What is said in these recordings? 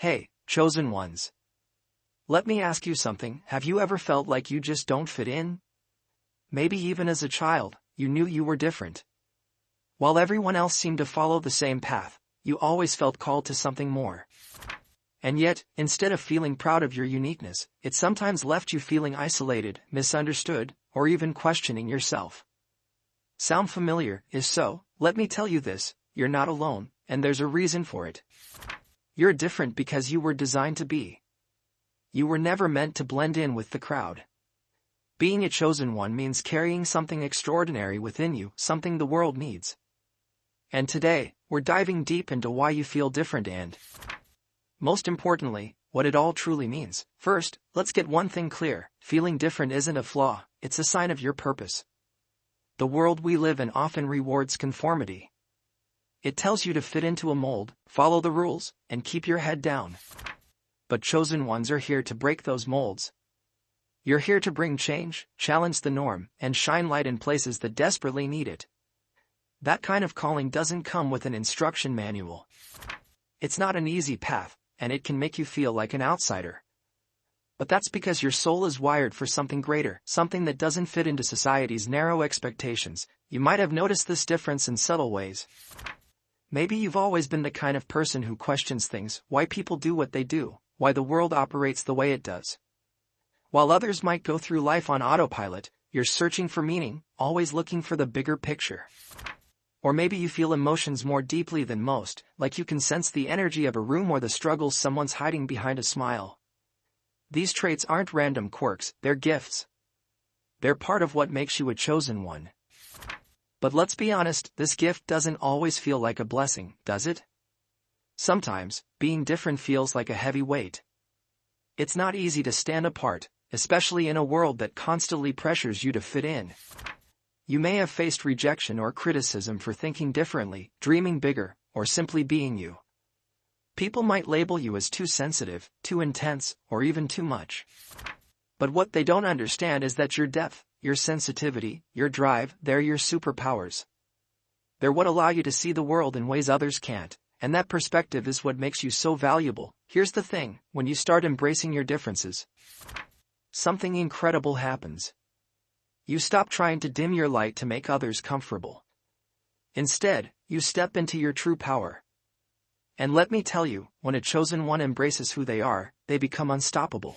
Hey, chosen ones. Let me ask you something. Have you ever felt like you just don't fit in? Maybe even as a child, you knew you were different. While everyone else seemed to follow the same path, you always felt called to something more. And yet, instead of feeling proud of your uniqueness, it sometimes left you feeling isolated, misunderstood, or even questioning yourself. Sound familiar? If so, let me tell you this, you're not alone, and there's a reason for it. You're different because you were designed to be. You were never meant to blend in with the crowd. Being a chosen one means carrying something extraordinary within you, something the world needs. And today, we're diving deep into why you feel different and, most importantly, what it all truly means. First, let's get one thing clear. Feeling different isn't a flaw, it's a sign of your purpose. The world we live in often rewards conformity. It tells you to fit into a mold, follow the rules, and keep your head down. But chosen ones are here to break those molds. You're here to bring change, challenge the norm, and shine light in places that desperately need it. That kind of calling doesn't come with an instruction manual. It's not an easy path, and it can make you feel like an outsider. But that's because your soul is wired for something greater, something that doesn't fit into society's narrow expectations. You might have noticed this difference in subtle ways. Maybe you've always been the kind of person who questions things, why people do what they do, why the world operates the way it does. While others might go through life on autopilot, you're searching for meaning, always looking for the bigger picture. Or maybe you feel emotions more deeply than most, like you can sense the energy of a room or the struggles someone's hiding behind a smile. These traits aren't random quirks, they're gifts. They're part of what makes you a chosen one. But let's be honest, this gift doesn't always feel like a blessing, does it? Sometimes, being different feels like a heavy weight. It's not easy to stand apart, especially in a world that constantly pressures you to fit in. You may have faced rejection or criticism for thinking differently, dreaming bigger, or simply being you. People might label you as too sensitive, too intense, or even too much. But what they don't understand is that your depth, your sensitivity, your drive, they're your superpowers. They're what allow you to see the world in ways others can't, and that perspective is what makes you so valuable. Here's the thing, when you start embracing your differences, something incredible happens. You stop trying to dim your light to make others comfortable. Instead, you step into your true power. And let me tell you, when a chosen one embraces who they are, they become unstoppable.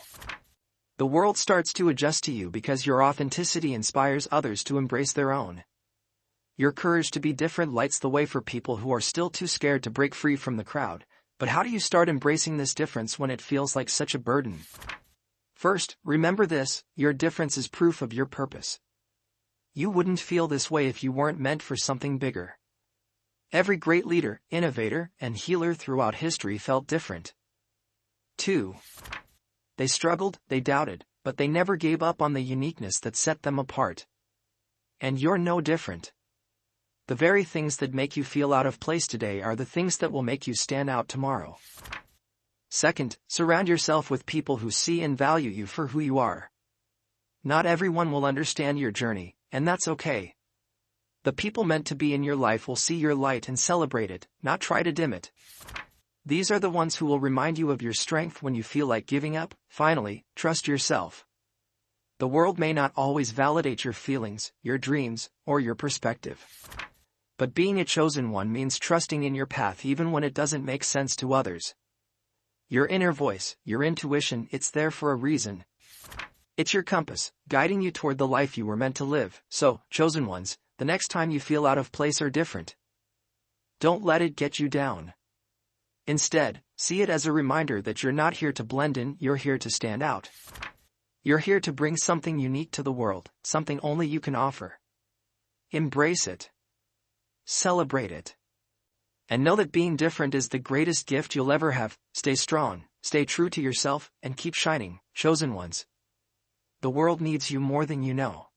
The world starts to adjust to you because your authenticity inspires others to embrace their own. Your courage to be different lights the way for people who are still too scared to break free from the crowd. But how do you start embracing this difference when it feels like such a burden? First, remember this, your difference is proof of your purpose. You wouldn't feel this way if you weren't meant for something bigger. Every great leader, innovator, and healer throughout history felt different. 2. They struggled, they doubted, but they never gave up on the uniqueness that set them apart. And you're no different. The very things that make you feel out of place today are the things that will make you stand out tomorrow. Second, surround yourself with people who see and value you for who you are. Not everyone will understand your journey, and that's okay. The people meant to be in your life will see your light and celebrate it, not try to dim it. These are the ones who will remind you of your strength when you feel like giving up. Finally, trust yourself. The world may not always validate your feelings, your dreams, or your perspective. But being a chosen one means trusting in your path even when it doesn't make sense to others. Your inner voice, your intuition, it's there for a reason. It's your compass, guiding you toward the life you were meant to live. So, chosen ones, the next time you feel out of place or different, don't let it get you down. Instead, see it as a reminder that you're not here to blend in, you're here to stand out. You're here to bring something unique to the world, something only you can offer. Embrace it. Celebrate it. And know that being different is the greatest gift you'll ever have. Stay strong, stay true to yourself, and keep shining, chosen ones. The world needs you more than you know.